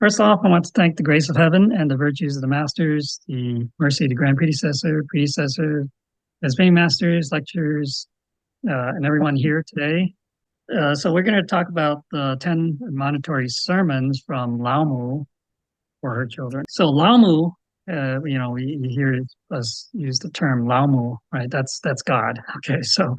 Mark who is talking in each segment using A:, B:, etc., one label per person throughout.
A: First off, I want to thank the grace of heaven and the virtues of the masters, the mercy of the grand predecessor, as many masters, lecturers, and everyone here today. So we're going to talk about the 10 admonitory sermons from Lao Mu for her children. So Lao Mu, we hear us use the term Lao Mu, right? That's God. Okay, so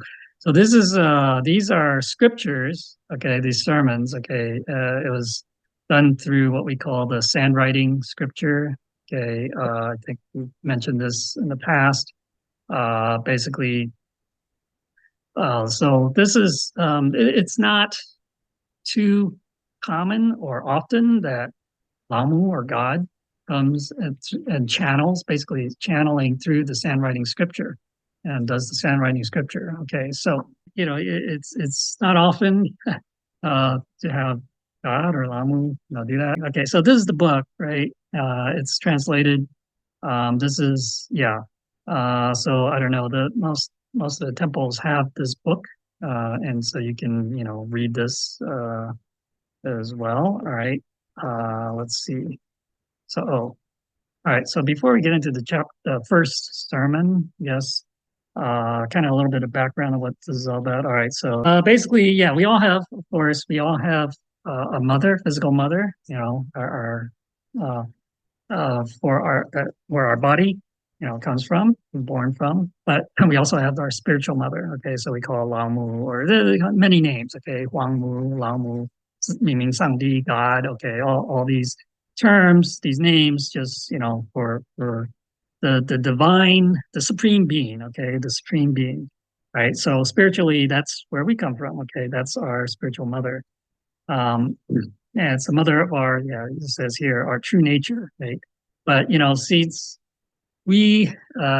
A: these are scriptures. Okay, these sermons. Okay, it was done through what we call the sandwriting scripture. Okay, I think we mentioned this in the past. Basically, so this is it's not too common or often that Lamu or God comes and channels, basically channeling through the sandwriting scripture and does the sandwriting scripture. Okay, so it's not often to have God or Lamu do that. Okay, so this is the book, right? It's translated. This is so I don't know. The most of the temples have this book, and so you can read this as well. All right. Let's see. So, all right. So before we get into the first sermon, yes, kind of a little bit of background of what this is all about. All right. So basically, yeah, we all have, of course, we all have a mother, physical mother. Our for our where our body comes from, born from. But we also have our spiritual mother. Okay, so we call Lao Mu, or there are many names. Okay, Huang Mu, Lao Mu, meaning Sangdi, God. Okay, all these terms, these names, just for the divine, the supreme being. Okay, the supreme being. Right. So spiritually, that's where we come from. Okay, that's our spiritual mother. And it's the mother of our, it says here, our true nature, right? But since we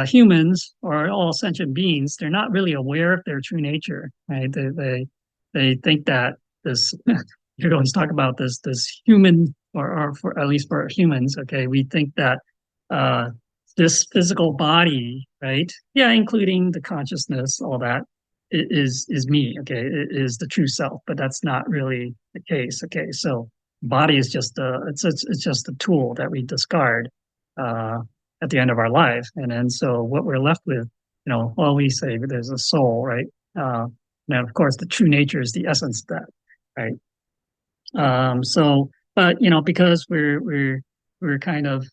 A: humans or all sentient beings, they're not really aware of their true nature, right? They think that this you always talk about this human or for at least for humans, okay, we think that uh this physical body, right? Yeah, including the consciousness, all that is me, okay, it is the true self, but that's not really the case. Okay, so body is just it's just a tool that we discard uh at the end of our life. And then so what we're left with, well, we say there's a soul, right? Now of course the true nature is the essence of that, right? So but because we're kind of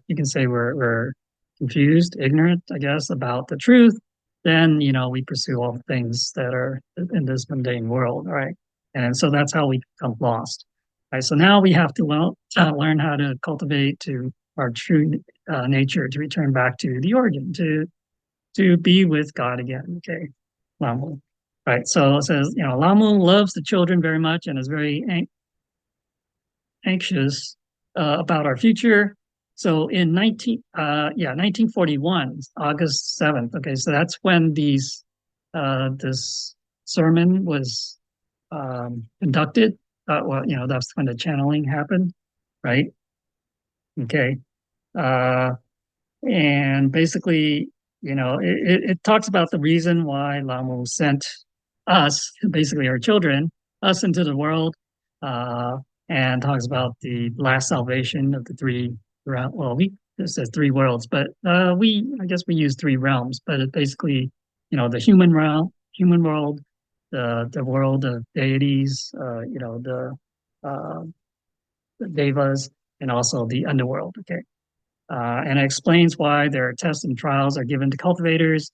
A: you can say we're confused, ignorant, I guess, about the truth, then we pursue all the things that are in this mundane world, right? And so that's how we become lost. Right, so now we have to learn how to cultivate to our true nature, to return back to the origin, to be with God again. Okay, Lamu. Right, so it says, Lamu loves the children very much and is very anxious about our future. So in 1941, August 7th. Okay, so that's when this sermon was conducted. That's when the channeling happened, right? Okay, and basically, it talks about the reason why Lamu sent us, basically our children, us into the world. And talks about the last salvation of the three. Well, it says three worlds, but I guess we use three realms. But it basically, the human realm, human world, the world of deities, the devas, and also the underworld. Okay, and it explains why their tests and trials are given to cultivators,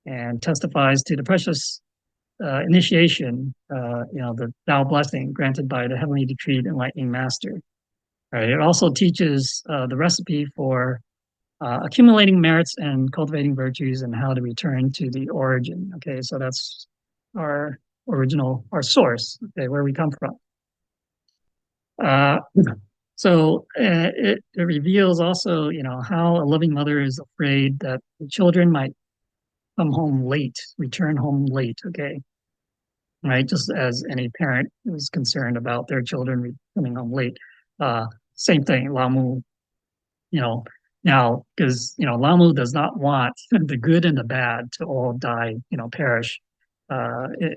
A: and testifies to the precious initiation, the Tao blessing granted by the heavenly decreed enlightening master. Right. It also teaches the recipe for accumulating merits and cultivating virtues and how to return to the origin. Okay, so that's our our source. Okay, where we come from. Uh, so it reveals also, how a loving mother is afraid that the children might come home late, return home late. Okay, right? Just as any parent is concerned about their children coming home late. Same thing, Lamu, now, because, Lamu does not want the good and the bad to all die, perish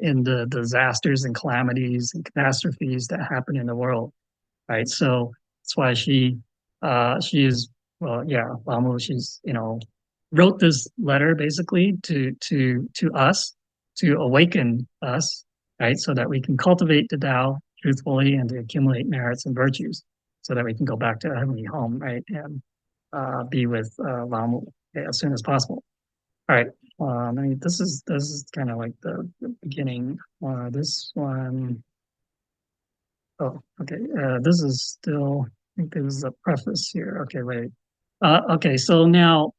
A: in the disasters and calamities and catastrophes that happen in the world, right? So That's why she is, well, yeah, Lamu, she's, wrote this letter basically to us to awaken us, right? So that we can cultivate the Tao truthfully and to accumulate merits and virtues so that we can go back to a heavenly home, right? And be with Lamu as soon as possible. All right. I mean, this is kind of like the beginning. This one, oh, okay. This is still, I think this is a preface here. Okay, wait. Okay, so now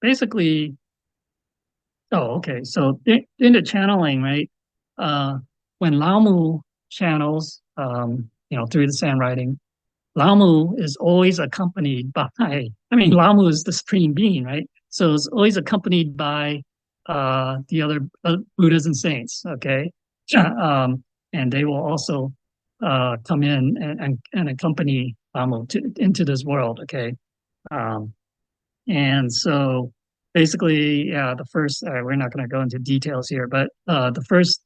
A: basically, oh, okay. So in the channeling, right? When Lamu channels, through the sand writing, Lamu is always accompanied by, I mean, Lamu is the supreme being, right? So it's always accompanied by the other Buddhas and saints, okay? And they will also come in and accompany Lamu into this world, okay? Um, and so basically, yeah, the first, we're not going to go into details here, but the first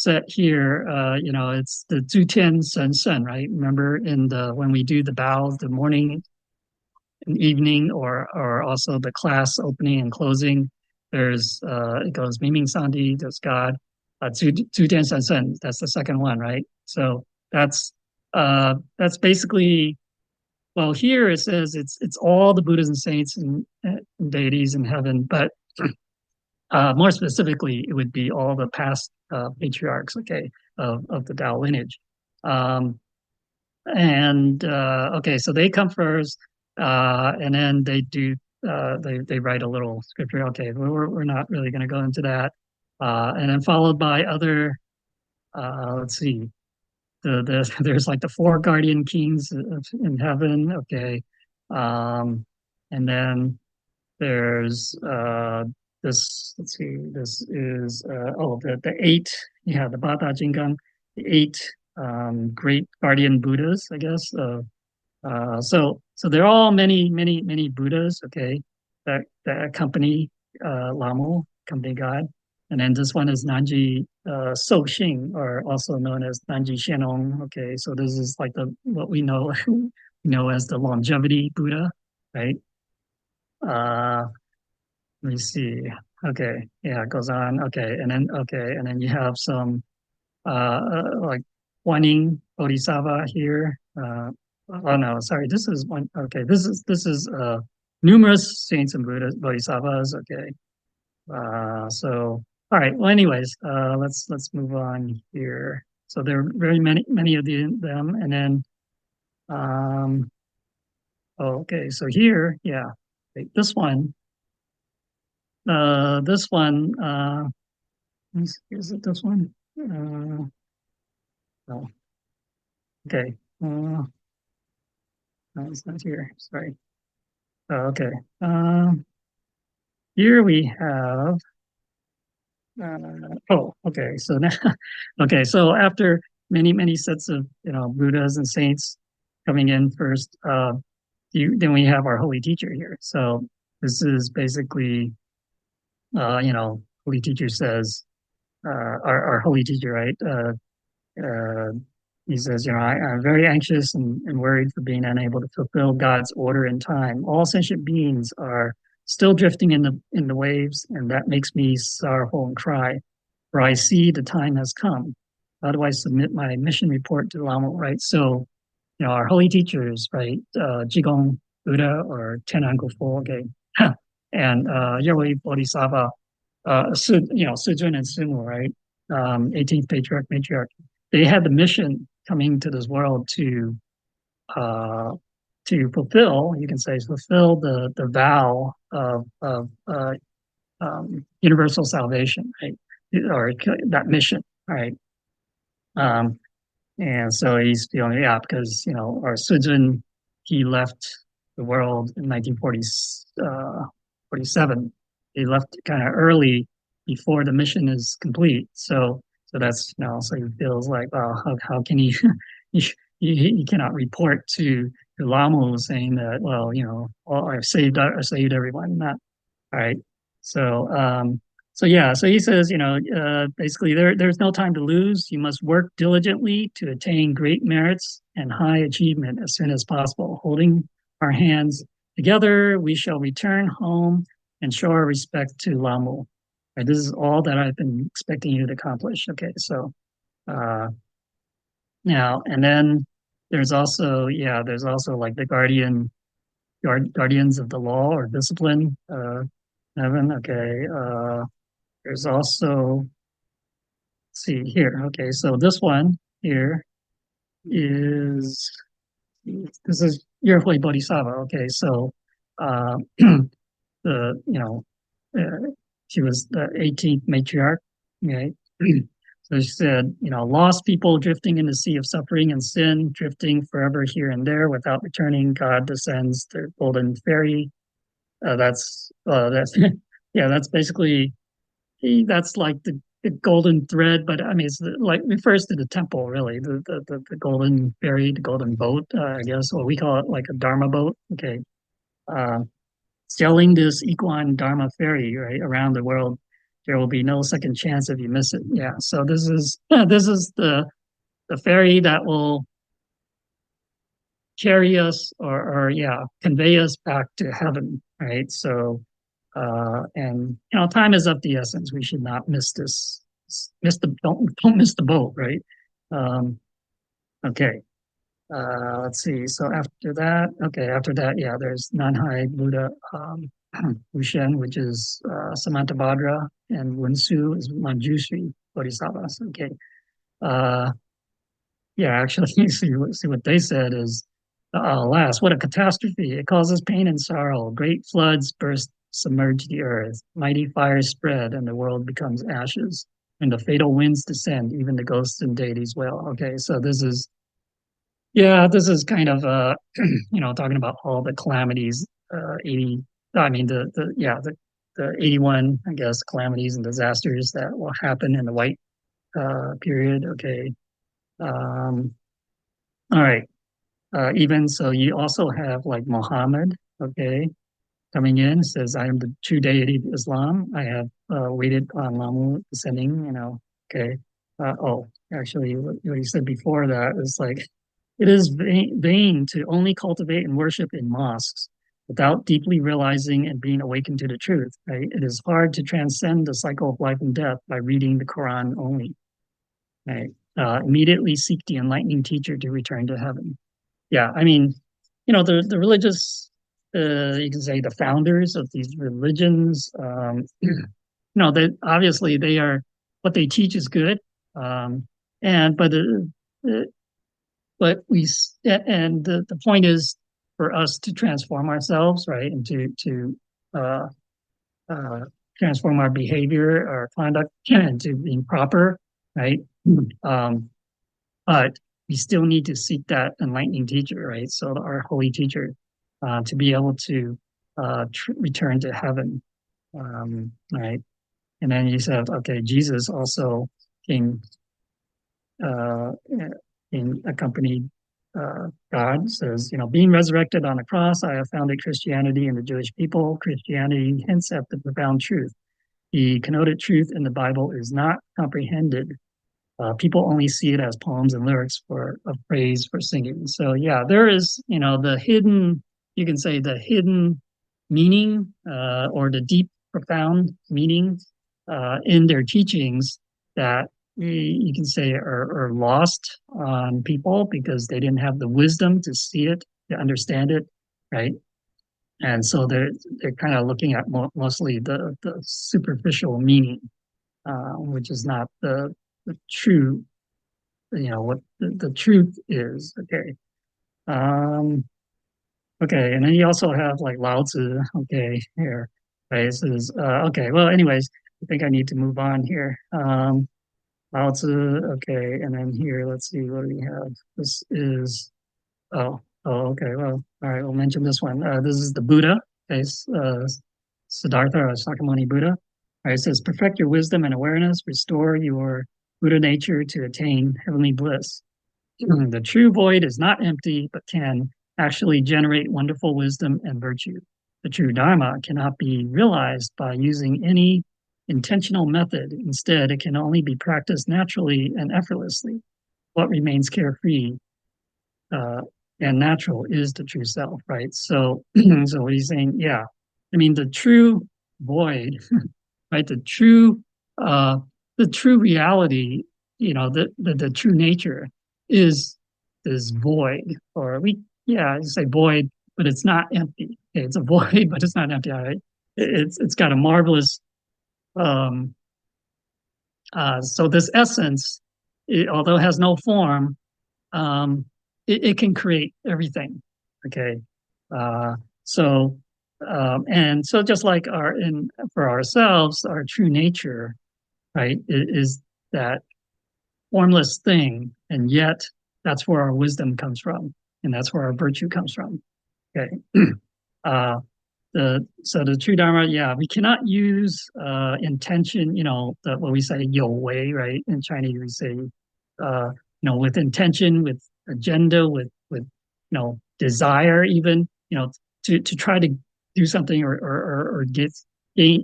A: set here, it's the ZhiShan, right? Remember when we do the bows, the morning and evening, or also the class opening and closing, it goes Miming Sandi, there's God, Zhu that's the second one, right? So that's basically, well, here it says it's all the Buddhas and saints and deities in heaven, but more specifically, it would be all the past patriarchs, okay, of the Tao lineage. And okay, so they come first, and then they do they write a little scripture. Okay, we're not really going to go into that, and then followed by other. Let's see, there's like the four guardian kings in heaven. Okay, and then there's this. Let's see. This is the eight. Yeah, the Bata Jingang, the eight great guardian Buddhas, I guess. So there are all many Buddhas. Okay, that accompany Lamu, accompany God. And then this one is Nanji Xing, or also known as Nanji Shenong. Okay, so this is like what we know as the longevity Buddha, right? Uh, Let me see. Okay, yeah, it goes on. Okay, and then you have some like Huaning Bodhisattva here. Oh no, sorry, this is one. Okay, this is numerous saints and Buddhas, Bodhisattvas. Okay, so all right. Well, anyways, let's move on here. So there are very many of them, and then okay, so here, yeah, this one. This one, is it this one? No. Okay. No, it's not here. Sorry. Okay. Here we have. Okay. So now, okay. So after many sets of Buddhas and saints coming in first, then we have our holy teacher here. So this is basically, holy teacher says, our holy teacher, right? Uh, he says, I'm very anxious and worried for being unable to fulfill God's order in time. All sentient beings are still drifting in the waves, and that makes me sorrowful and cry. For I see the time has come. How do I submit my mission report to Lama? Right. So, our holy teachers, right? Jigong Buddha or Tenan Gofo, okay, and Yahweh Bodhisattva, Sujun and Sumo, right? 18th patriarch, matriarch. They had the mission coming to this world uh, to fulfill, you can say, fulfill the vow of universal salvation, right? Or that mission, right? Um, and so he's feeling, yeah, because our Sujun, he left the world in 1947. He left kind of early before the mission is complete. So that's so he feels like, well, how can he he cannot report to Lamu saying that, well, I saved everyone. Not all right. So so yeah, so he says, basically there's no time to lose. You must work diligently to attain great merits and high achievement as soon as possible. Holding our hands together, we shall return home and show our respect to Lamu. Right, this is all that I've been expecting you to accomplish. Okay, so now and then there's also like the guardians of the law or discipline. Heaven. Okay. There's also, let's see here. Okay, so this one here is this is Yerhui Bodhisattva. Okay, so the she was the 18th matriarch. Okay. So she said, lost people drifting in the sea of suffering and sin, drifting forever here and there without returning. God descends the golden fairy. That's yeah, that's basically that's like the golden thread, but I mean, it's like refers to the temple, really, the golden ferry, the golden boat, I guess, or we call it like a Dharma boat. Okay, uh, sailing this equine Dharma ferry right around the world, there will be no second chance if you miss it. Yeah, so this is this is the ferry that will carry us or yeah, convey us back to heaven, right? So and time is of the essence. We should not miss this. Don't miss the boat, right? Um, okay. Let's see. So after that, yeah, there's Nanhai Buddha, Wushen, which is Samantabhadra, and Wunsu is Manjushri Bodhisattvas. Okay. Uh, yeah, actually, see what they said is, alas, what a catastrophe! It causes pain and sorrow. Great floods burst, submerge the earth. Mighty fires spread, and the world becomes ashes. And the fatal winds descend, even the ghosts and deities wail. Okay, so this is kind of talking about all the calamities. 80, I mean the 81, I guess, calamities and disasters that will happen in the white period. Okay. Um, all right. Even so, you also have like Muhammad, okay, coming in, says, I am the true deity of Islam. I have waited on Lamu descending, okay. Actually, what he said before that is like, it is vain to only cultivate and worship in mosques without deeply realizing and being awakened to the truth, right? It is hard to transcend the cycle of life and death by reading the Quran only, right? Immediately seek the enlightening teacher to return to heaven. Yeah, I mean, the religious, you can say the founders of these religions, that obviously they are what they teach is good, and uh, but the point is for us to transform ourselves, right, and to uh, uh, transform our behavior, our conduct, and to being proper, right. Um, but we still need to seek that enlightening teacher, right? So our holy teacher, to be able to return to heaven, right? And then he said, okay, Jesus also came uh, in accompanied God. Says, being resurrected on the cross, I have founded Christianity in the Jewish people. Christianity hints at the profound truth. The connoted truth in the Bible is not comprehended. People only see it as poems and lyrics of praise for singing. So yeah, there is, the hidden, you can say the hidden meaning or the deep, profound meaning in their teachings that you can say are lost on people because they didn't have the wisdom to see it, to understand it, right? And so they're kind of looking at mostly the superficial meaning, which is not the true, what the truth is. Okay. Um, okay. And then you also have like Lao Tzu. Okay. Here. Right. This is, okay. Well, anyways, I think I need to move on here. Lao Tzu. Okay. And then here, let's see, what do we have? This is, okay. Well, all right. We'll mention this one. This is the Buddha. Okay. Siddhartha or Sakyamuni Buddha. All right. It says, perfect your wisdom and awareness, restore your Buddha nature to attain heavenly bliss. The true void is not empty, but can actually generate wonderful wisdom and virtue. The true Dharma cannot be realized by using any intentional method. Instead, it can only be practiced naturally and effortlessly. What remains carefree and natural is the true self, right? So, so what he's saying, yeah, I mean, the true void, right? Uh, the true reality, the true nature is this void, or yeah, you say void, but it's not empty. Okay, it's a void, but it's not empty. Right? It's got a marvelous. Um, so this essence, although it has no form, um, it can create everything. Okay, uh, so and so just like our in for ourselves, our true nature, right, is that formless thing, and yet that's where our wisdom comes from, and that's where our virtue comes from. Okay, uh, the true dharma, yeah, we cannot use intention. What we say "有为," right? In Chinese, we say with intention, with agenda, with desire, even to try to do something or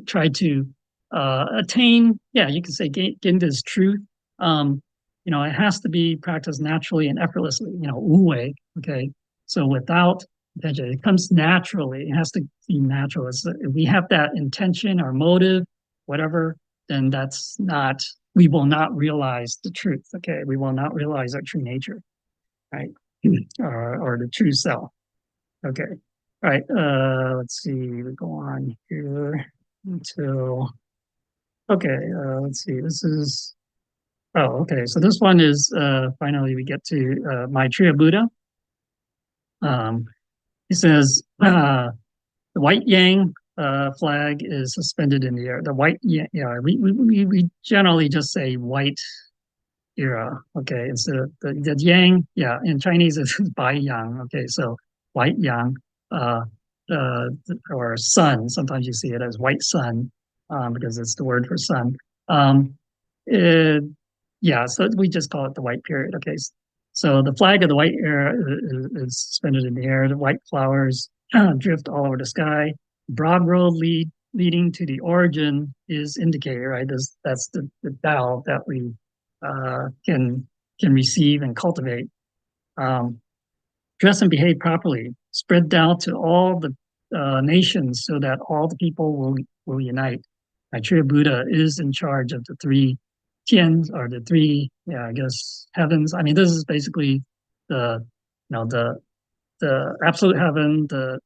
A: try to attain. Yeah, you can say gain this truth. It has to be practiced naturally and effortlessly. Wu wei. Okay, so without intention, it comes naturally. It has to be natural. If we have that intention or motive, whatever, then that's not. We will not realize the truth. Okay, we will not realize our true nature, right, or the true self. Okay, all right. Let's see. We go on here until. Okay, let's see. This is. Oh, okay. So this one is finally we get to Maitreya Buddha. He says the white yang flag is suspended in the air. The white, yeah, we generally just say white era. Okay, instead of the yang, yeah, in Chinese it's bai yang. Okay, so white yang, uh, or sun. Sometimes you see it as white sun because it's the word for sun. Um, it, yeah, so we just call it the white period. Okay, so the flag of the white era is suspended in the air. The white flowers drift all over the sky. Broad road leading to the origin is indicated, right? That's the Tao that we can receive and cultivate. Um, Dress and behave properly. Spread out to all the nations so that all the people will unite. Maitreya Buddha is in charge of the three tians, or the three, yeah, I guess, heavens. I mean, this is basically the, the absolute heaven, the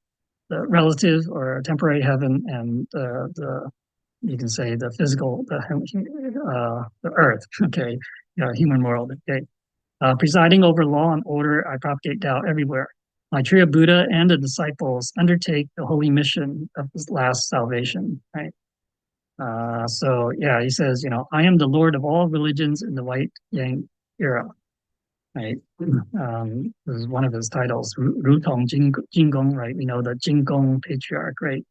A: relative or temporary heaven, and the you can say the physical, the earth. Okay, human world. Okay, presiding over law and order, I propagate Tao everywhere. Maitreya Buddha and the disciples undertake the holy mission of this last salvation. Right. So yeah, he says, I am the Lord of all religions in the White Yang era. Right. This is one of his titles, Rutong Jingong. Right. We know the Jingong patriarch. Right.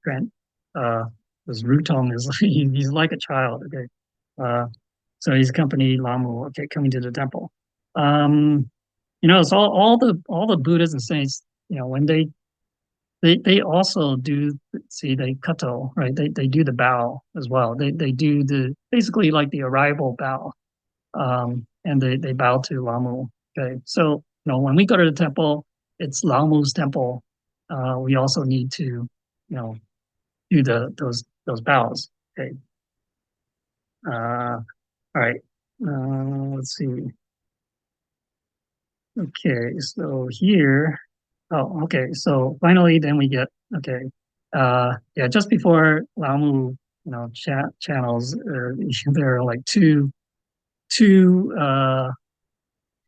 A: This Rutong is he's like a child. Okay. So he's accompanied Lamu. Okay, coming to the temple. It's all the Buddhas and saints. When they also do they kato, right? They do the bow as well. They do the basically like the arrival bow, and they bow to Lamu. Okay, so when we go to the temple, it's Lamu's temple. We also need to do those bows. Okay. All right. Let's see. Okay, so here. Oh, okay. So finally, then we get okay. Yeah, just before Lamu, channels, there are like two.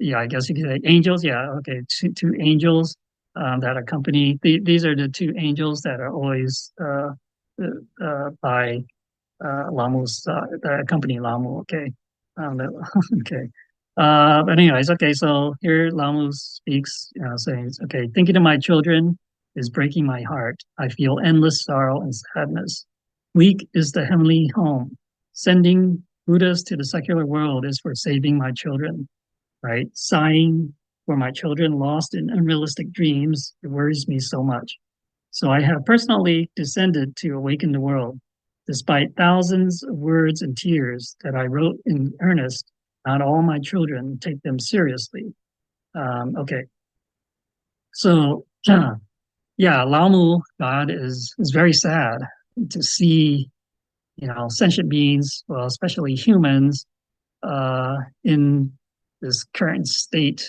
A: Yeah, I guess you could say angels. Yeah, okay, two angels that accompany. These are the two angels that are always by Lamu's that accompany Lamu. Okay, okay. But anyways, okay, so here Lamu speaks, saying, okay, thinking of my children is breaking my heart. I feel endless sorrow and sadness. Weak is the heavenly home. Sending Buddhas to the secular world is for saving my children, right? Sighing for my children lost in unrealistic dreams, it worries me so much. So I have personally descended to awaken the world. Despite thousands of words and tears that I wrote in earnest, not all my children take them seriously. Okay. So yeah, Lamu God is very sad to see, sentient beings, well, especially humans, in this current state,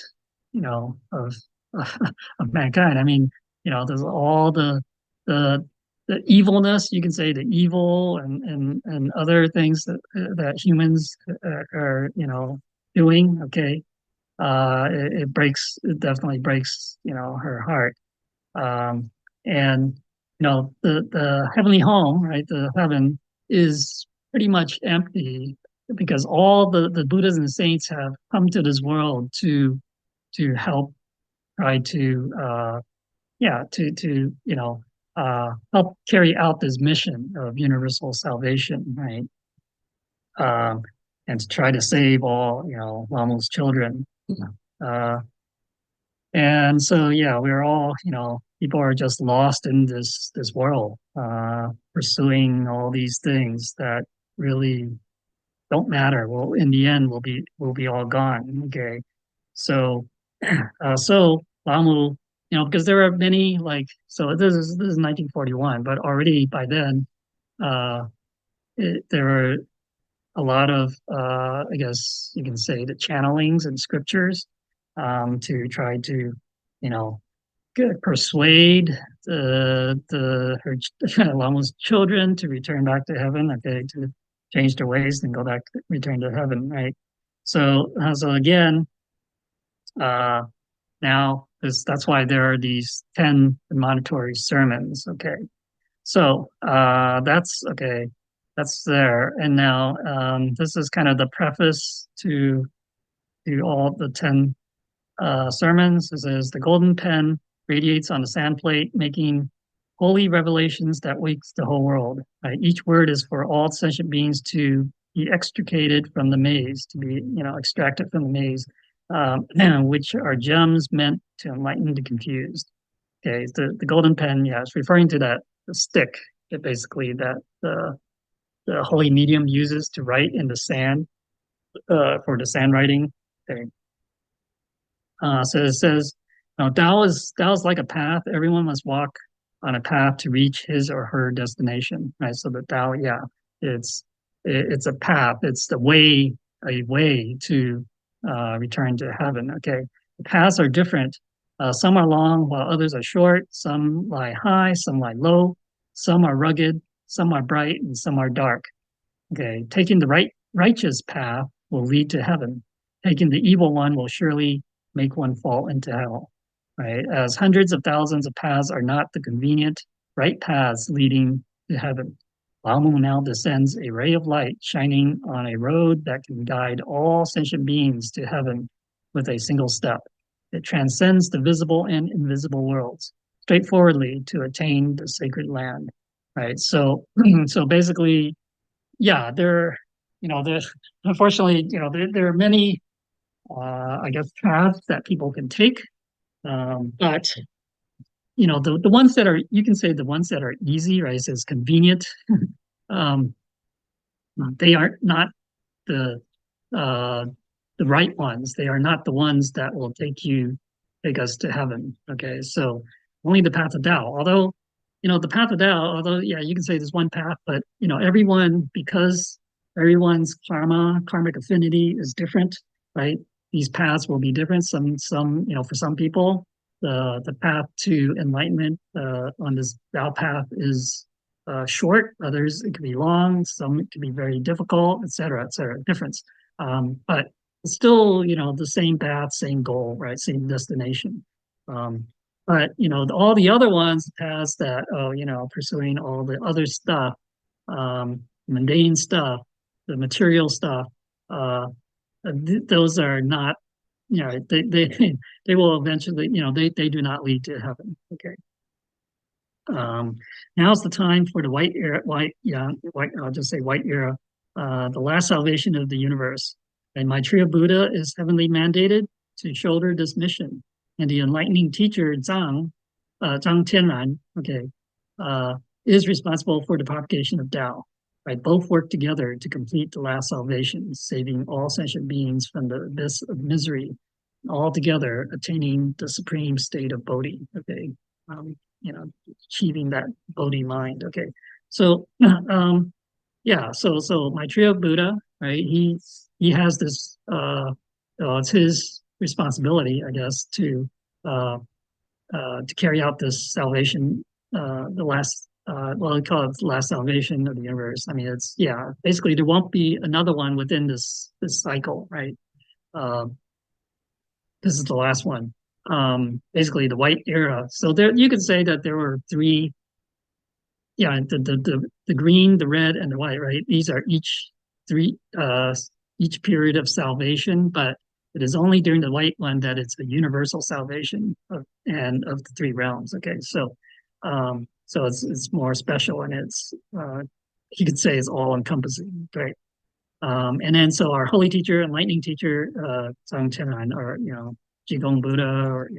A: of of mankind. I mean, there's all the the evilness, you can say, the evil and other things that humans are, doing. Okay, it definitely breaks, her heart. Um, and the heavenly home, right? The heaven is pretty much empty because all the Buddhas and saints have come to this world to help try to yeah to help carry out this mission of universal salvation, right? Um, and to try to save all Lamu's children. Uh, And so, yeah, we're all, people are just lost in this world, pursuing all these things that really don't matter. Well, in the end, we'll be all gone. Okay, so, so Lamu, because there are many so this is 1941, but already by then, uh, there were a lot of, I guess you can say, the channelings and scriptures, to try to, you know persuade her Lama's children to return back to heaven, okay, to change their ways and go back, return to heaven, right? So again, uh, now that's why there are these 10 admonitory sermons, okay? So that's okay. That's there, and now this is kind of the preface to all the 10 sermons. It says, the golden pen radiates on the sand plate, making holy revelations that wakes the whole world. Right? Each word is for all sentient beings to be extricated from the maze, to be, extracted from the maze, which are gems meant to enlighten the confused. Okay, the golden pen, yeah, it's referring to that the stick, basically that the holy medium uses to write in the sand, for the sand writing. Okay, so it says, Tao is like a path. Everyone must walk on a path to reach his or her destination, right? So the Tao, yeah, it's it's a path. It's a way to return to heaven. Okay, the paths are different. Some are long, while others are short. Some lie high, some lie low. Some are rugged, some are bright, and some are dark. Okay, taking the righteous path will lead to heaven. Taking the evil one will surely make one fall into hell. Right? As hundreds of thousands of paths are not the convenient right paths leading to heaven. Lamu now descends a ray of light shining on a road that can guide all sentient beings to heaven with a single step. It transcends the visible and invisible worlds straightforwardly to attain the sacred land. Right. So, so basically, yeah, there, unfortunately, there are many, I guess, paths that people can take. But, the ones that are, you can say the ones that are easy, right, says convenient, um, they are not the, uh, the right ones. They are not the ones that will take us to heaven. Okay. So only the path of Tao, although, the path of Tao, although, yeah, you can say there's one path, but, everyone, because everyone's karmic affinity is different, right? These paths will be different. For some people, the path to enlightenment, on this Tao path is, short. Others, it could be long. Some, it could be very difficult, et cetera, difference. But it's still, the same path, same goal, right? Same destination. Um, but, all the other ones, paths that, pursuing all the other stuff, mundane stuff, the material stuff, those are not, they will eventually, they do not lead to heaven. Okay. Um, Now's the time for the white era, I'll just say white era, the last salvation of the universe. And Maitreya Buddha is heavenly mandated to shoulder this mission. And the enlightening teacher, Zhang Tianran, okay, is responsible for the propagation of Tao. Right? Both work together to complete the last salvation, saving all sentient beings from the abyss of misery all together attaining the supreme state of Bodhi. Okay, you know, achieving that Bodhi mind. Okay, so yeah, so my trio Buddha, right? He has this. It's his responsibility, I guess, to carry out this salvation, the last, well, we call it the last salvation of the universe. I mean, it's, yeah, basically there won't be another one within this cycle, right? Uh, this is the last one. Basically the white era. So there, you could say that there were three, yeah, the green, the red, and the white, right? These are three, each period of salvation, but it is only during the white one that it's a universal salvation of the three realms. Okay, so it's more special, and it's you could say it's all encompassing, right? And then so our holy teacher, enlightening teacher, Zhang Tianran, or Jigong Buddha, or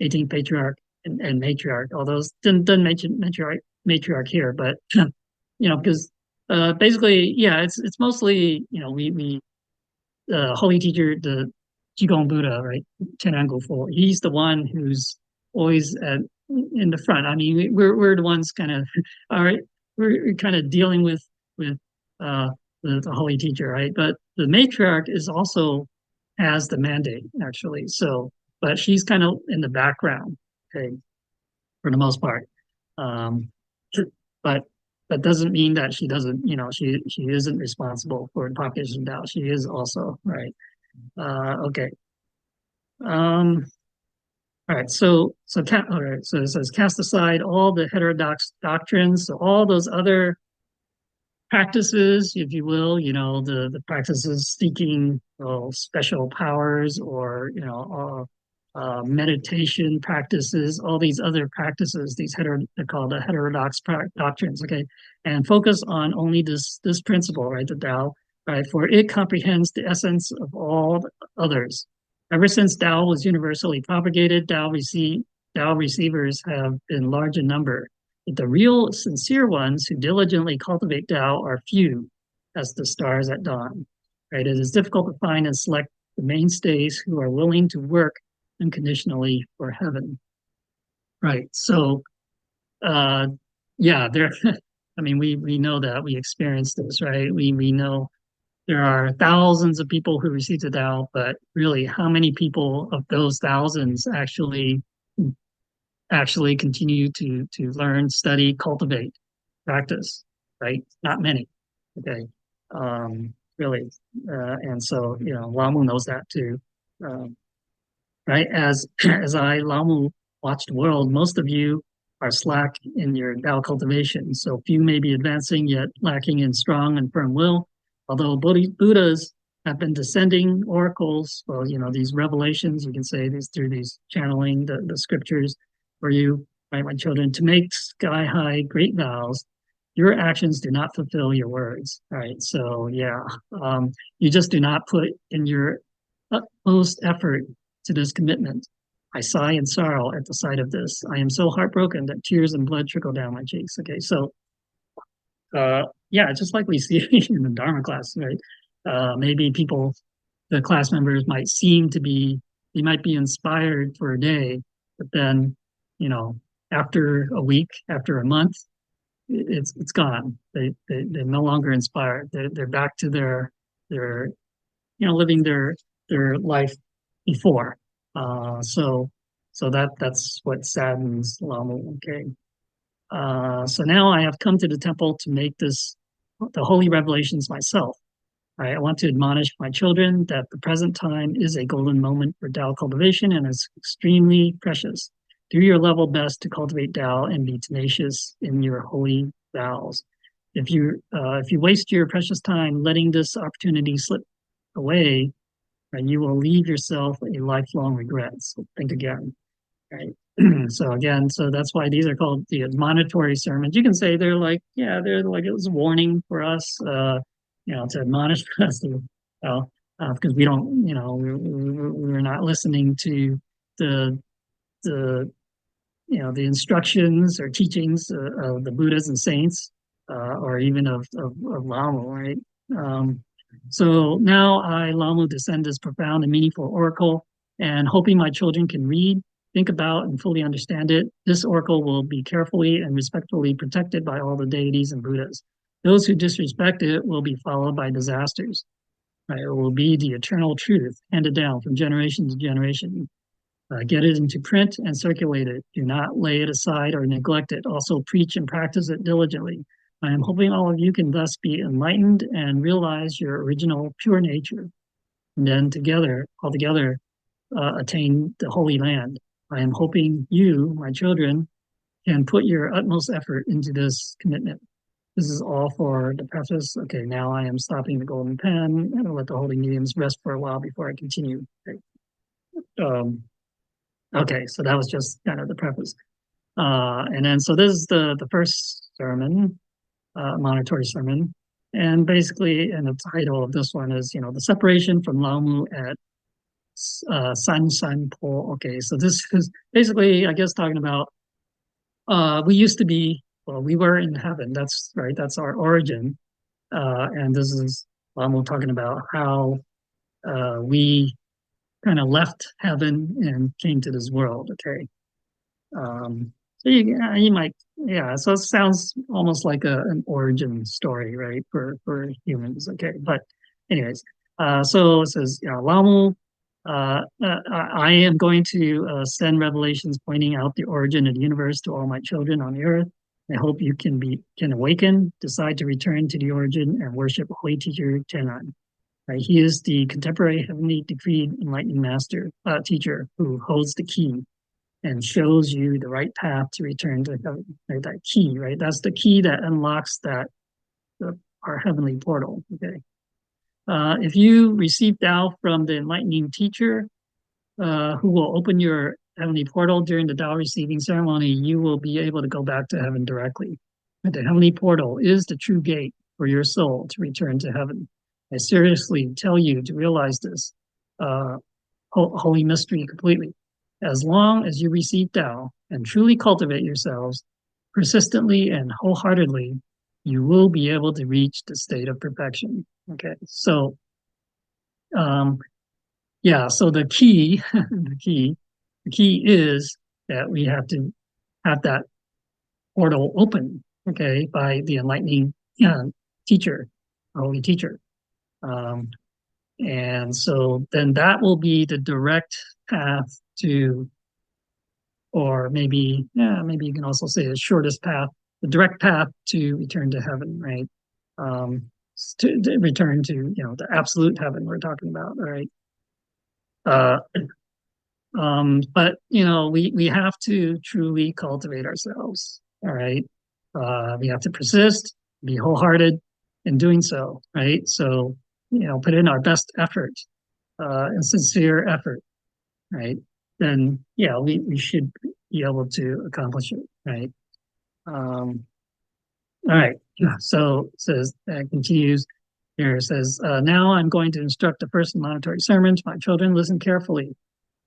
A: 18th patriarch and matriarch. Although didn't mention matriarch here, but because basically, yeah, it's mostly we holy teacher, the Jigong Buddha, right? Tian'an Gufu. He's the one who's always in the front. I mean, we're the ones kind of, all right, we're kind of dealing with uh, the holy teacher, right? But the matriarch is also has the mandate actually. So, but she's kind of in the background, okay, for the most part. Um, but that doesn't mean that she doesn't, she isn't responsible for the propagation of Tao. She is also, right? Okay. Um, all right. All right. So it says cast aside all the heterodox doctrines, so all those other practices, if you will, the practices seeking special powers, or meditation practices, all these other practices, they're called the heterodox doctrines. Okay, and focus on only this principle, right, the Tao, right, for it comprehends the essence of all others. Ever since Tao was universally propagated, Tao receivers have been large in number. But the real sincere ones who diligently cultivate Tao are few, as the stars at dawn. Right? It is difficult to find and select the mainstays who are willing to work unconditionally for heaven. Right. So, yeah, there. I mean, we know that we experienced this, right? We know there are thousands of people who receive the Tao, but really, how many people of those thousands actually continue to learn, study, cultivate, practice, right? Not many. Okay. Really. And so, Lamu knows that too. Um, right? As I, Lamu, watch the world, most of you are slack in your Tao cultivation. So few may be advancing, yet lacking in strong and firm will. Although Buddhas have been descending oracles, well, these revelations, you can say these through these channeling the scriptures for you, right, my children, to make sky high great vows. Your actions do not fulfill your words, right? So yeah, you just do not put in your utmost effort to this commitment. I sigh in sorrow at the sight of this. I am so heartbroken that tears and blood trickle down my cheeks. Okay, so yeah, just like we see in the Dharma class, right? Maybe the class members they might be inspired for a day, but then, after a week, after a month, it's gone. They're no longer inspired. They're back to their living their life before. So that's what saddens Lamu. Okay. So now I have come to the temple to make the holy revelations myself. I want to admonish my children that the present time is a golden moment for Tao cultivation and is extremely precious. Do your level best to cultivate Tao and be tenacious in your holy vows. If you waste your precious time letting this opportunity slip away, and you will leave yourself a lifelong regret. So think again. Right. So that's why these are called the admonitory sermons. You can say they're like it was a warning for us, to admonish us, because we don't, we're not listening to the the the instructions or teachings of the Buddhas and saints, or even of Lama, right? So now I, Lamu, descend this profound and meaningful oracle, and hoping my children can read, think about, and fully understand it. This oracle will be carefully and respectfully protected by all the deities and Buddhas. Those who disrespect it will be followed by disasters. Right? It will be the eternal truth handed down from generation to generation. Get it into print and circulate it. Do not lay it aside or neglect it. Also, preach and practice it diligently. I am hoping all of you can thus be enlightened and realize your original pure nature, and then together, all together, attain the Holy Land. I am hoping you, my children, can put your utmost effort into this commitment. This is all for the preface. Okay, now I am stopping the golden pen and I'll let the holy mediums rest for a while before I continue. Okay. Okay, so that was just kind of the preface. And then, so this is the first sermon, Admonitory sermon. And basically, and the title of this one is, the separation from Laomu at San San Po. Okay, so this is basically, I guess, talking about we used to be, well, we were in heaven. That's right. That's our origin. And this is Laomu talking about how we kind of left heaven and came to this world. Okay. So you might, yeah. So it sounds almost like an origin story, right, for humans. Okay, but anyways, so it says, Lamu, I am going to send revelations pointing out the origin of the universe to all my children on the earth. I hope you can awaken, decide to return to the origin, and worship Holy Teacher Tenan. Right, he is the contemporary heavenly decreed enlightening master teacher who holds the key and shows you the right path to return to heaven. Right? That key, right? That's the key that unlocks our heavenly portal. Okay. If you receive Tao from the enlightening teacher, who will open your heavenly portal during the Tao receiving ceremony, you will be able to go back to heaven directly. But the heavenly portal is the true gate for your soul to return to heaven. I seriously tell you to realize this holy mystery completely. As long as you receive Tao and truly cultivate yourselves persistently and wholeheartedly, you will be able to reach the state of perfection. Okay, so yeah, so the key, the key is that we have to have that portal open, okay, by the enlightening teacher, holy teacher. And so then that will be the direct path to, or maybe you can also say the shortest path, the direct path to return to heaven, right? To return to the absolute heaven we're talking about, right? But we have to truly cultivate ourselves, all right? We have to persist, be wholehearted in doing so, right? So put in our best effort, and sincere effort, right? Then we should be able to accomplish it, right? All right. So it says, continues here. It says, now I'm going to instruct the first admonitory sermon to my children. Listen carefully.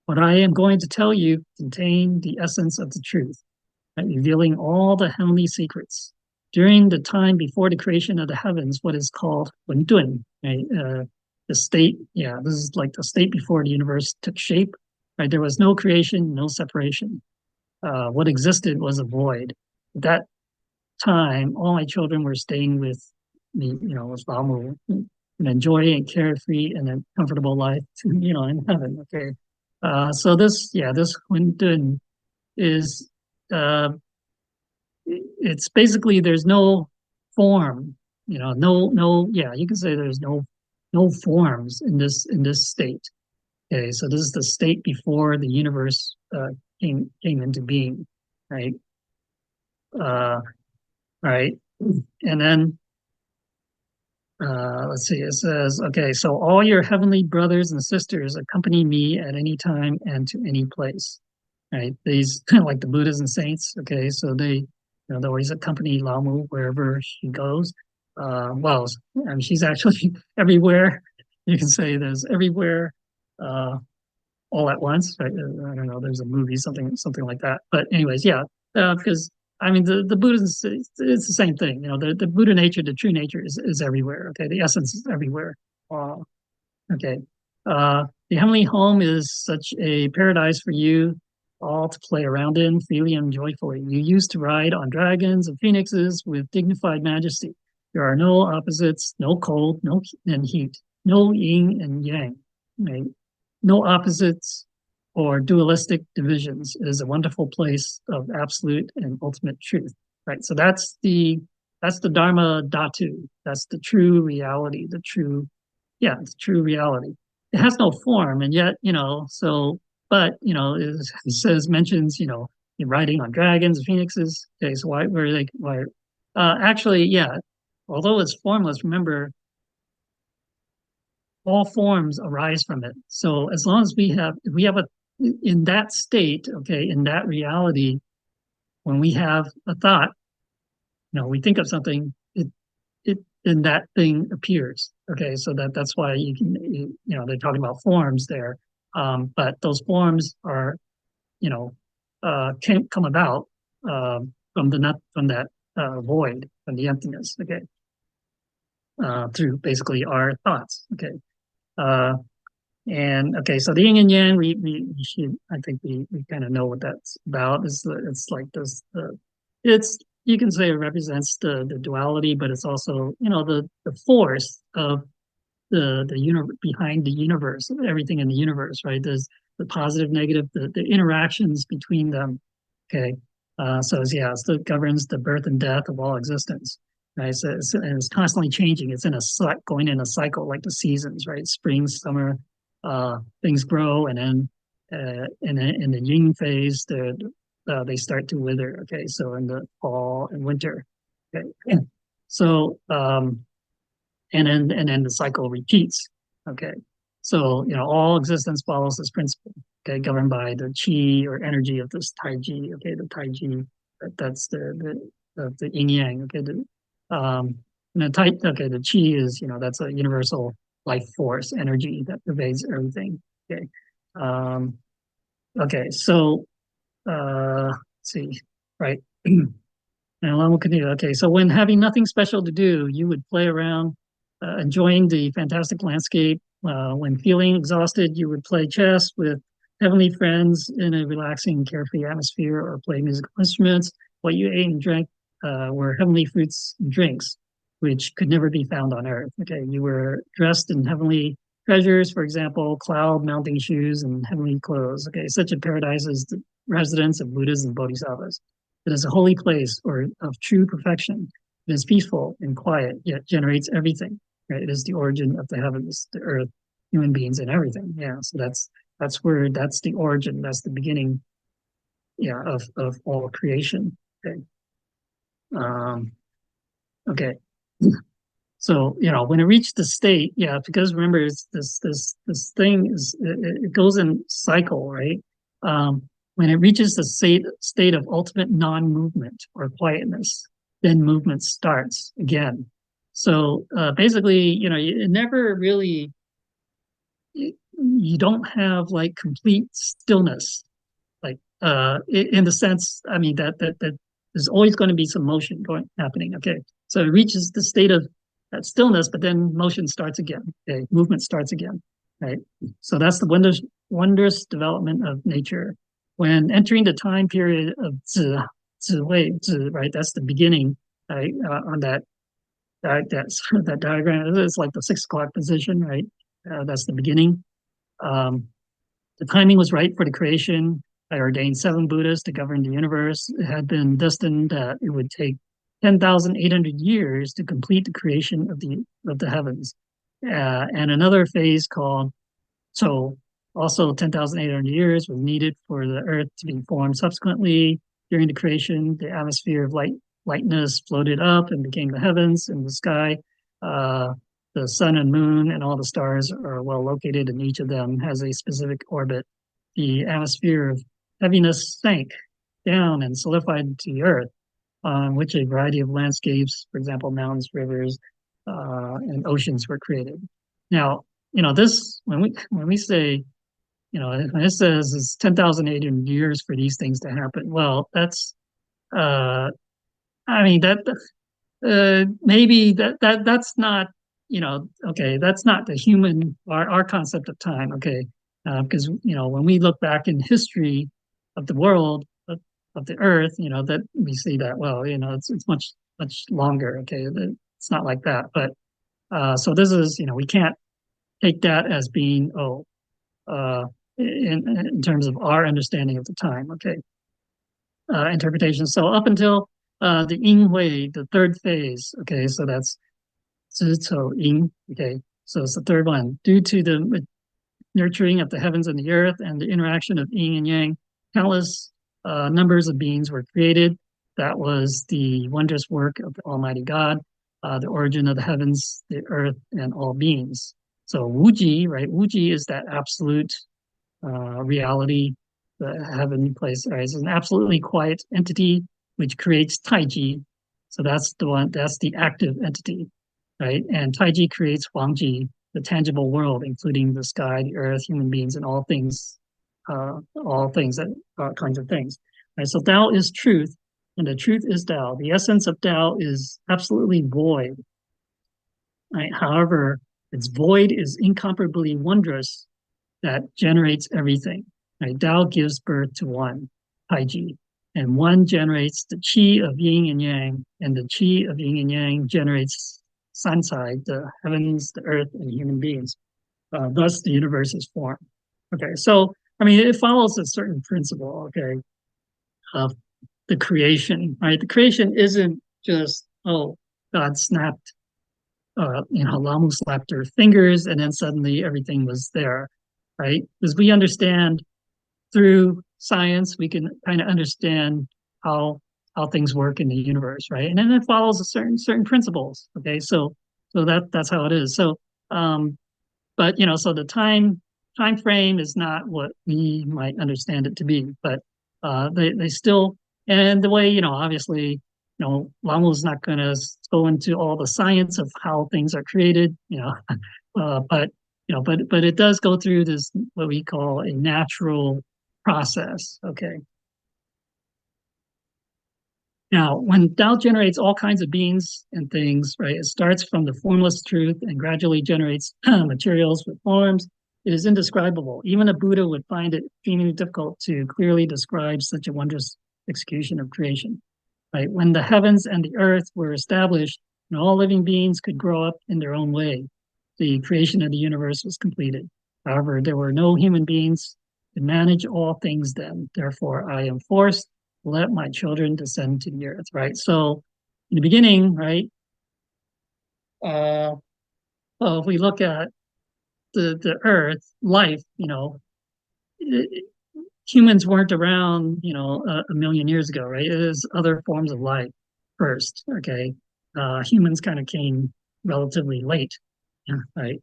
A: What I am going to tell you contain the essence of the truth, right? Revealing all the heavenly secrets. During the time before the creation of the heavens, what is called Wendun, right? The state, this is like the state before the universe took shape, right? There was no creation, no separation. What existed was a void. At that time, all my children were staying with me, with Lamu, and enjoying a carefree and a comfortable life, in heaven. Okay. So this Wendun is, it's basically, there's no form, you can say there's no forms in this state. Okay, so this is the state before the universe came into being, right? Right, and then let's see. It says, okay, so all your heavenly brothers and sisters accompany me at any time and to any place. Right, these like the Buddhas and saints. Okay, so they always accompany Lamu wherever she goes. Well, I mean, she's actually everywhere. You can say there's everywhere. All at once. Right? I don't know. There's a movie, something like that. But anyways, because I mean the Buddhists, it's the same thing. The Buddha nature, the true nature is everywhere. Okay, the essence is everywhere. Okay. The heavenly home is such a paradise for you all to play around in freely and joyfully. You used to ride on dragons and phoenixes with dignified majesty. There are no opposites, no cold, no and heat, no yin and yang, right? No opposites or dualistic divisions. It is a wonderful place of absolute and ultimate truth, right? So that's the Dharma Dhatu. That's the true reality, the true, yeah, it's true reality. It has no form, and yet, so, but, it says, mentions, you're riding on dragons, phoenixes. Okay, so why were they, why, actually, yeah, although it's formless, remember, all forms arise from it. So as long as if we have in that state, okay, in that reality, when we have a thought, we think of something, it then that thing appears. Okay, so that's why they're talking about forms there, but those forms are can come about from the not from that void, from the emptiness. Okay, through basically our thoughts. Okay, uh, and okay, so the yin and yang, we should, I think we kind of know what that's about. It's like this, it's, you can say it represents the duality, but it's also, the force of the universe, behind the universe, everything in the universe, right? There's the positive, negative, the interactions between them. Okay, so yeah, it governs the birth and death of all existence. Right, so it's constantly changing. It's in going in a cycle, like the seasons, right? Spring, summer, things grow, and then in the yin phase, they start to wither. Okay, so in the fall and winter. Okay, so and then the cycle repeats. Okay, so all existence follows this principle. Okay, governed by the chi or energy of this tai chi. Okay, the tai chi, that's the yin yang. Okay, and the chi is, that's a universal life force energy that pervades everything. Okay, um, okay, so let's see, right. And along will continue. Okay, so when having nothing special to do, you would play around, enjoying the fantastic landscape. When feeling exhausted, you would play chess with heavenly friends in a relaxing, carefree atmosphere, or play musical instruments. What you ate and drank were heavenly fruits and drinks, which could never be found on earth. Okay, you were dressed in heavenly treasures, for example, cloud mounting shoes and heavenly clothes. Okay, such a paradise is the residence of Buddhas and Bodhisattvas. It is a holy place or of true perfection. It is peaceful and quiet, yet generates everything. Right? It is the origin of the heavens, the earth, human beings, and everything. Yeah. So that's the origin. That's the beginning. Yeah, of all creation. Okay. Um, okay. So when it reached the state, yeah, because remember, it's this thing it goes in cycle, right? When it reaches the state of ultimate non-movement or quietness, then movement starts again. So basically, it never really, you don't have like complete stillness, like in the sense, I mean that there's always going to be some motion happening. Okay, so it reaches the state of that stillness, but then motion starts again. Okay, movement starts again. Right. So that's the wondrous development of nature. When entering the time period of zi, right? That's the beginning. Right, on that diagram. It's like the 6 o'clock position, right? That's the beginning. Um, the timing was right for the creation. I ordained 7 Buddhas to govern the universe. It had been destined that it would take 10,800 years to complete the creation of the heavens. And another phase called, so also 10,800 years was needed for the earth to be formed subsequently. During the creation, the atmosphere of lightness floated up and became the heavens and the sky. The sun and moon and all the stars are well located, and each of them has a specific orbit. The atmosphere of heaviness sank down and solidified to the earth, on which a variety of landscapes, for example, mountains, rivers, and oceans were created. Now, this, when we say, when it says it's 10,800 years for these things to happen, well, that's I mean that maybe that's not okay, that's not the human, our concept of time, okay? Because, when we look back in history of the world, of the earth, that we see that, well, it's much, much longer, okay? It's not like that. But so this is, we can't take that as being, uh, in terms of our understanding of the time, okay? Interpretation. So up until the Yinghui, the third phase, okay, so that's Ying, okay, so it's the third one. Due to the nurturing of the heavens and the earth and the interaction of yin and yang, countless numbers of beings were created. That was the wondrous work of the Almighty God, the origin of the heavens, the earth, and all beings. So Wuji, right? Wuji is that absolute reality, the heavenly place. Right? It's an absolutely quiet entity which creates Taiji. So that's the one. That's the active entity, right? And Taiji creates Huangji, the tangible world, including the sky, the earth, human beings, and all things that kinds of things. Right? So Tao is truth, and the truth is Tao. The essence of Tao is absolutely void. Right? However, its void is incomparably wondrous that generates everything. Right? Tao gives birth to one, Taiji, and one generates the qi of yin and yang, and the qi of yin and yang generates Sansai, the heavens, the earth, and human beings. Thus, the universe is formed. Okay, so it follows a certain principle. Okay, of the creation. Right, the creation isn't just God snapped, Lamu slapped her fingers, and then suddenly everything was there. Right, because we understand through science, we can kind of understand how things work in the universe, right? And then it follows a certain principles. Okay, so that's how it is. So, but so the time frame is not what we might understand it to be, but they still, and the way obviously Lamu is not going to go into all the science of how things are created, but but it does go through this what we call a natural process. Okay. Now, when Tao generates all kinds of beings and things, right, it starts from the formless truth and gradually generates materials with forms. It is indescribable. Even a Buddha would find it extremely difficult to clearly describe such a wondrous execution of creation. Right? When the heavens and the earth were established and all living beings could grow up in their own way, the creation of the universe was completed. However, there were no human beings to manage all things then. Therefore, I am forced to let my children descend to the earth, right? So in the beginning, right, well, if we look at the earth, life, humans weren't around, a million years ago, right? It is other forms of life first, okay? Humans kind of came relatively late, right?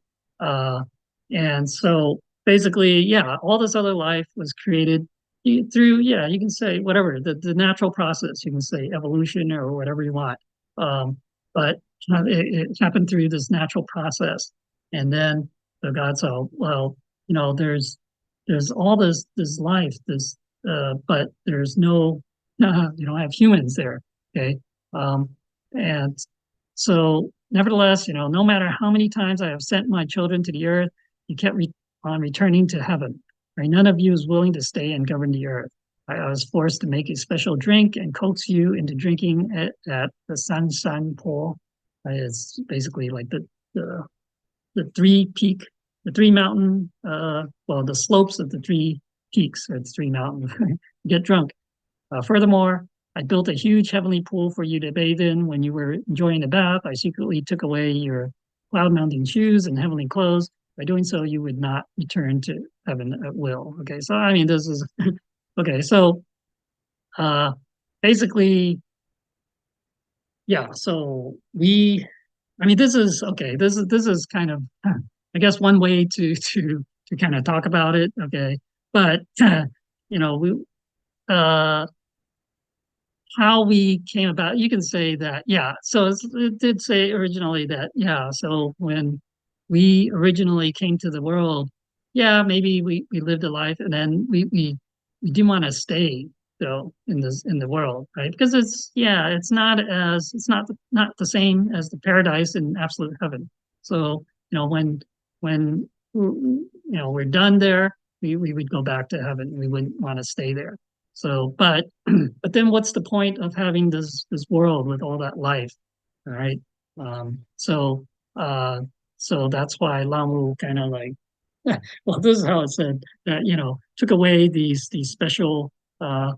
A: And so basically, yeah, all this other life was created through, yeah, you can say whatever, the natural process, you can say evolution or whatever you want. But it happened through this natural process. And then the God saw, well, there's all this life, but there's no, you don't have humans there. Okay. And so nevertheless, no matter how many times I have sent my children to the earth, you kept on returning to heaven. Right? None of you is willing to stay and govern the earth. I was forced to make a special drink and coax you into drinking at the San pool. It's basically like the three mountain, the slopes of the three peaks, or the three mountains. Get drunk. Furthermore, I built a huge heavenly pool for you to bathe in when you were enjoying the bath. I secretly took away your cloud mounting shoes and heavenly clothes. By doing so, you would not return to heaven at will. Okay, so this is okay. So basically, yeah. So this is okay. This is kind of, I guess, one way to kind of talk about it. Okay, but we how we came about, you can say that, yeah. So it did say originally that, yeah. So when we originally came to the world, yeah, maybe we lived a life, and then we didn't want to stay though in the world, right? Because it's not the same as the paradise in absolute heaven. So, when we're done there, we would go back to heaven. We wouldn't want to stay there. So, but then what's the point of having this world with all that life? All right. Um, so uh, so that's why Lamu kind of like, well, this is how it said that, took away these special uh,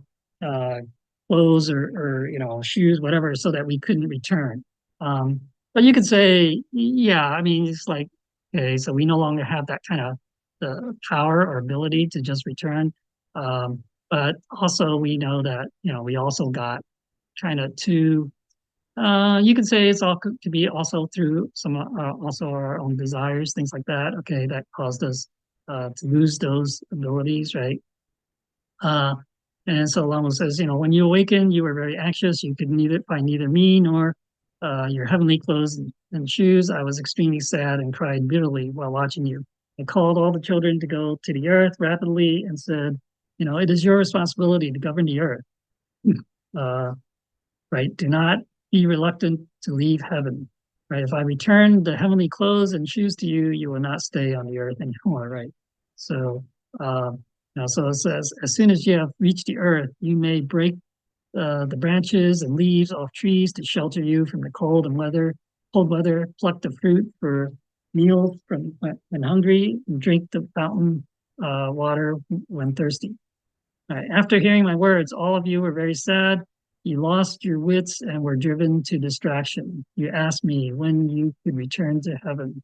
A: uh, clothes or shoes, whatever, so that we couldn't return. But you could say, yeah, I mean, it's like, okay, so we no longer have that kind of the power or ability to just return. But also we know that, we also got kind of two you could say it's all could be also through some also our own desires, things like that. Okay, that caused us to lose those abilities, right? Uh, and so Lama says, when you awakened, you were very anxious. You could neither find neither me nor your heavenly clothes and shoes. I was extremely sad and cried bitterly while watching you. I called all the children to go to the earth rapidly and said, it is your responsibility to govern the earth. Uh, right? Do not be reluctant to leave heaven, right? If I return the heavenly clothes and shoes to you, you will not stay on the earth anymore, right? So, so it says, as soon as you have reached the earth, you may break the branches and leaves off trees to shelter you from the cold weather, pluck the fruit for meals from when hungry, and drink the fountain water when thirsty. Right. After hearing my words, all of you were very sad. You lost your wits and were driven to distraction. You asked me when you could return to heaven.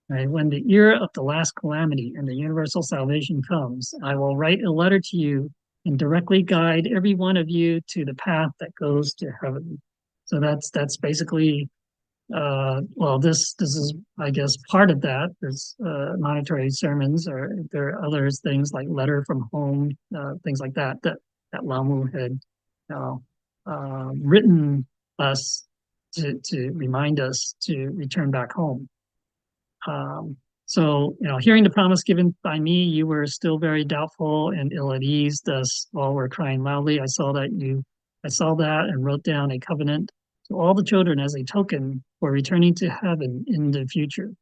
A: Right. When the era of the last calamity and the universal salvation comes, I will write a letter to you and directly guide every one of you to the path that goes to heaven. So that's basically well, this is, I guess, part of that. There's monetary sermons, or there are other things like letter from home, things like that Lamu had uh, written us to remind us to return back home. Um, so, hearing the promise given by me, you were still very doubtful and ill at ease. Thus, all were crying loudly. I saw that and wrote down a covenant to all the children as a token for returning to heaven in the future.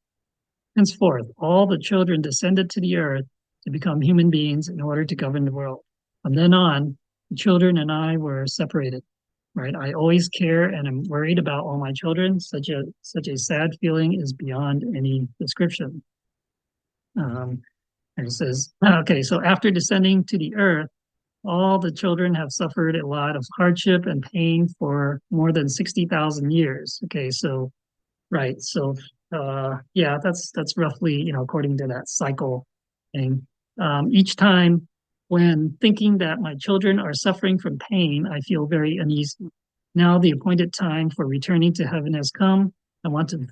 A: Henceforth, all the children descended to the earth to become human beings in order to govern the world. From then on, the children and I were separated. Right, I always care and am worried about all my children. Such a sad feeling is beyond any description. And it says, okay, so after descending to the earth, all the children have suffered a lot of hardship and pain for more than 60,000 years. Okay, so right, so yeah, that's roughly, according to that cycle thing. Each time when thinking that my children are suffering from pain, I feel very uneasy. Now the appointed time for returning to heaven has come. I want to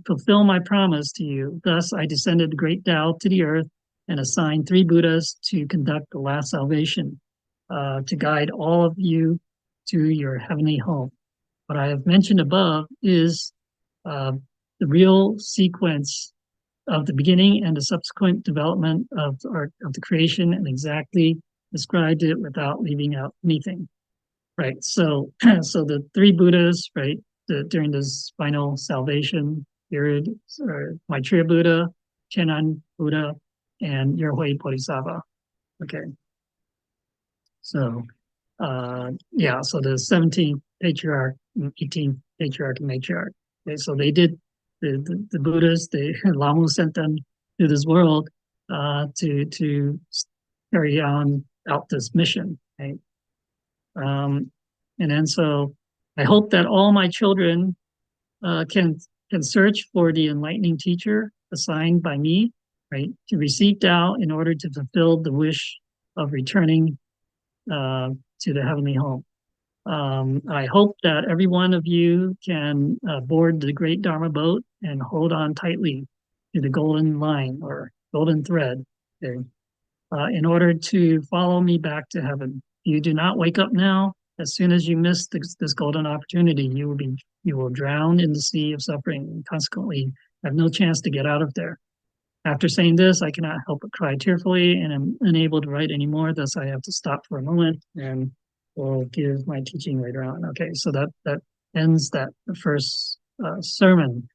A: fulfill my promise to you. Thus, I descended the great Tao to the earth and assigned 3 Buddhas to conduct the last salvation, to guide all of you to your heavenly home. What I have mentioned above is uh, the real sequence of the beginning and the subsequent development of the creation, and exactly described it without leaving out anything. Right. So, so the 3 Buddhas, right, during this final salvation period, are Maitreya Buddha, Chenan Buddha, and Yerhui Bodhisattva. Okay. So, yeah, so the 17th patriarch, 18th patriarch, and matriarch. Okay, so they did the Buddhas, Lamu sent them to this world to carry on out this mission. Right? And then so I hope that all my children can search for the enlightening teacher assigned by me, right, to receive Tao in order to fulfill the wish of returning to the heavenly home. I hope that every one of you can board the great Dharma boat and hold on tightly to the golden line or golden thread, okay, in order to follow me back to heaven. You do not wake up now. As soon as you miss this golden opportunity, you will drown in the sea of suffering and consequently have no chance to get out of there. After saying this, I cannot help but cry tearfully and am unable to write anymore. Thus, I have to stop for a moment and will give my teaching later on. Okay, so that ends that first sermon.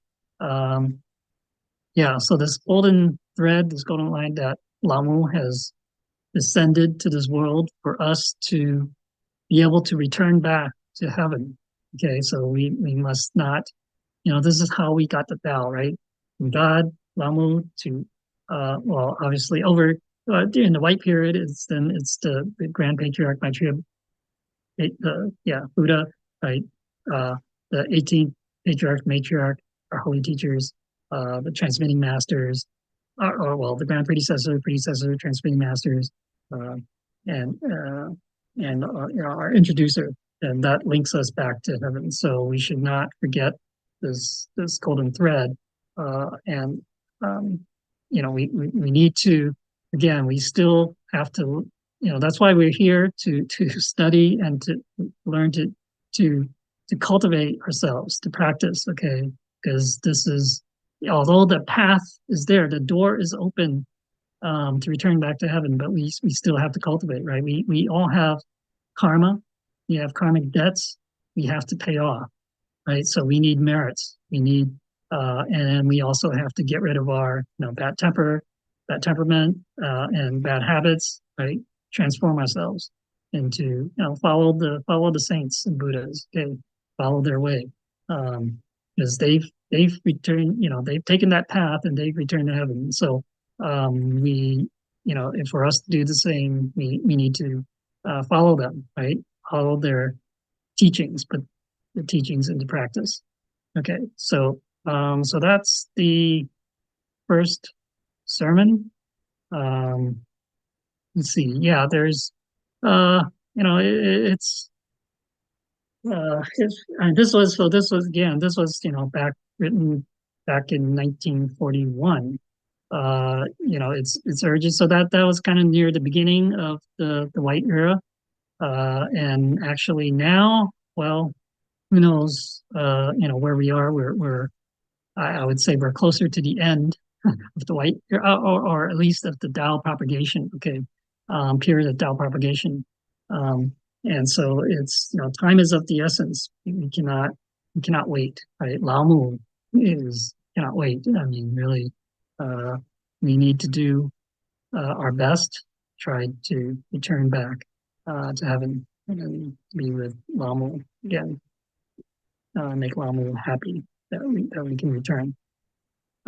A: yeah, so this golden thread, this golden line that Lamu has descended to this world for us to be able to return back to heaven. Okay, so we must not, this is how we got the Tao, right? From God, Lamu to, well, obviously over during the White period, it's the Grand Patriarch Maitreya, Buddha, right? The 18th Patriarch, Matriarch, our holy teachers, the transmitting masters, or well, the grand predecessor, transmitting masters, uh, and uh, our introducer, and that links us back to heaven. So we should not forget this golden thread, and we need to, again, we still have to, that's why we're here to study and to learn to to cultivate ourselves, to practice, okay? Because this is, although the path is there, the door is open to return back to heaven, but we still have to cultivate, right? We all have karma, we have karmic debts, we have to pay off, right? So we need merits, we need, and then we also have to get rid of our, bad temperament, and bad habits, right? Transform ourselves into, follow the saints and Buddhas, okay? Follow their way, because they've returned, they've taken that path and they've returned to heaven. So if for us to do the same, we need to follow them, right? Follow their teachings, put the teachings into practice. Okay, so that's the first sermon. Let's see. Yeah, there's it's this was written back in 1941. It's urges, so that was kind of near the beginning of the white era, and actually now, well, who knows, where we are. I would say we're closer to the end of the white, or at least of the Tao propagation. Okay, period of Tao propagation. And so it's, time is of the essence. We cannot wait, right? Lao Mu is cannot wait. I mean, really, we need to do our best, try to return back to heaven and be with Lao Mu again, make Lao Mu happy that we can return.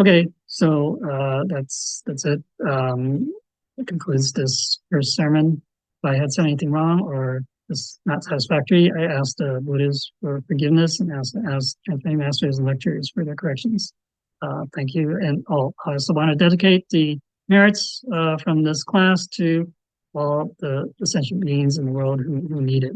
A: Okay, so that's it. That concludes this first sermon. If I had said anything wrong or was not satisfactory, I asked the Buddhas for forgiveness and asked transmitting masters and lecturers for their corrections. Thank you. And I also want to dedicate the merits from this class to all the sentient beings in the world who need it.